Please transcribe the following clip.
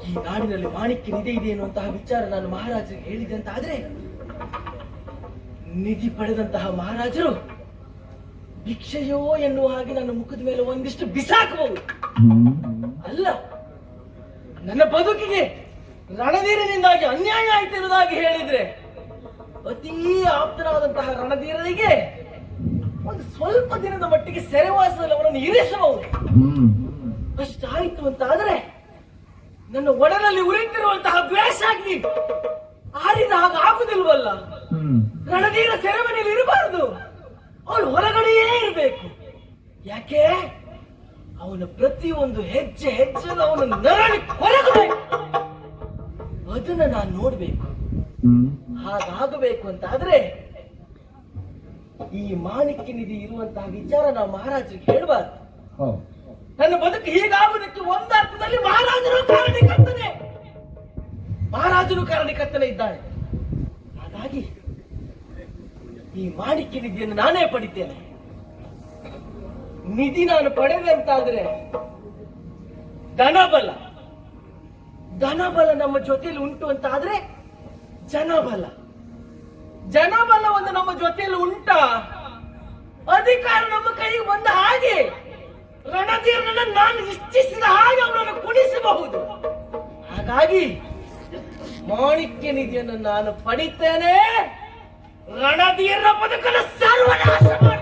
ಈ ನಾಡಿನಲ್ಲಿ ಮಾಣಿಕ್ಯ ನಿಧಿ ಇದೆ ಎನ್ನುವಂತಹ ವಿಚಾರ ನಾನು ಮಹಾರಾಜರಿಗೆ ಹೇಳಿದೆ ಅಂತ ಆದ್ರೆ, ನಿಧಿ ಪಡೆದಂತಹ ಮಹಾರಾಜರು ಭಿಕ್ಷೆಯೋ ಎನ್ನುವ ಹಾಗೆ ನನ್ನ ಮುಖದ ಮೇಲೆ ಒಂದಿಷ್ಟು ಬಿಸಾಕಬಹುದು. ಅಲ್ಲ, ನನ್ನ ಬದುಕಿಗೆ ರಣಧೀರನಿಂದಾಗಿ ಅನ್ಯಾಯ ಆಯ್ತು ಎನ್ನುವುದಾಗಿ ಹೇಳಿದ್ರೆ ಅತೀ ಆಪ್ತನಾದಂತಹ ರಣಧೀರನಿಗೆ ಒಂದು ಸ್ವಲ್ಪ ದಿನದ ಮಟ್ಟಿಗೆ ಸೆರೆವಾಸದಲ್ಲಿ ಅವರನ್ನು ಇರಿಸಬಹುದು. ಅಷ್ಟಾಯ್ತು ಅಂತ ಆದ್ರೆ ನನ್ನ ಒಡಲಲ್ಲಿ ಉರಿತಿರುವಂತಹ ದ್ವೇಷಾಗ್ನಿ ಆರಿದ ಹಾಗಾಗುದಿಲ್ವಲ್ಲ. ರಣಧೀರ ಸೆರೆಮನೆಯಲ್ಲಿ ಇರಬಾರದು, ಅವನು ಹೊರಗಡೆಯೇ ಇರಬೇಕು. ಯಾಕೆ? ಅವನ ಪ್ರತಿಯೊಂದು ಹೆಜ್ಜೆ ಹೆಜ್ಜೆದು ಅವನು ನರಳಿ ಹೊರಗಬೇಕು. ಅದನ್ನ ನಾನು ನೋಡ್ಬೇಕು. ಹಾಗಾಗಬೇಕು ಅಂತ ಆದ್ರೆ ಈ ಮಾಣಿಕ್ಯ ನಿಧಿ ಇರುವಂತಹ ವಿಚಾರ ನಾವು ಮಹಾರಾಜರಿಗೆ ಹೇಳಬಾರ್ದು. ನನ್ನ ಬದುಕು ಹೀಗಾಗುವುದಕ್ಕೆ ಒಂದರ್ಥದಲ್ಲಿ ಮಹಾರಾಜನು ಕಾರಣಕರ್ತನೇ ಇದ್ದಾನೆ. ಹಾಗಾಗಿ ಈ ಮಾಣಿಕ್ಯ ನಿಧಿಯನ್ನು ನಾನೇ ಪಡಿತೇನೆ. ನಿಧಿ ನಾನು ಪಡೆದೆ ಅಂತಾದ್ರೆ ಧನಬಲ ನಮ್ಮ ಜೊತೆಯಲ್ಲಿ ಉಂಟು ಅಂತ ಆದ್ರೆ ಜನಬಲ ಒಂದು ನಮ್ಮ ಜೊತೆಯಲ್ಲಿ ಉಂಟ, ಅಧಿಕಾರ ನಮ್ಮ ಕೈಗೆ ಬಂದ ಹಾಗೆ ರಣಧೀರನನ್ನ ನಾನು ಇಚ್ಛಿಸಿದ ಹಾಗೆ ಅವರನ್ನು ಕುಣಿಸಬಹುದು. ಹಾಗಾಗಿ ಮಾಣಿಕ್ಯ ನಿಧಿಯನ್ನು ನಾನು ಪಡಿತೇನೆ. ರಣಧೀರ ಬದುಕನ್ನು ಸರ್ವನಾಶ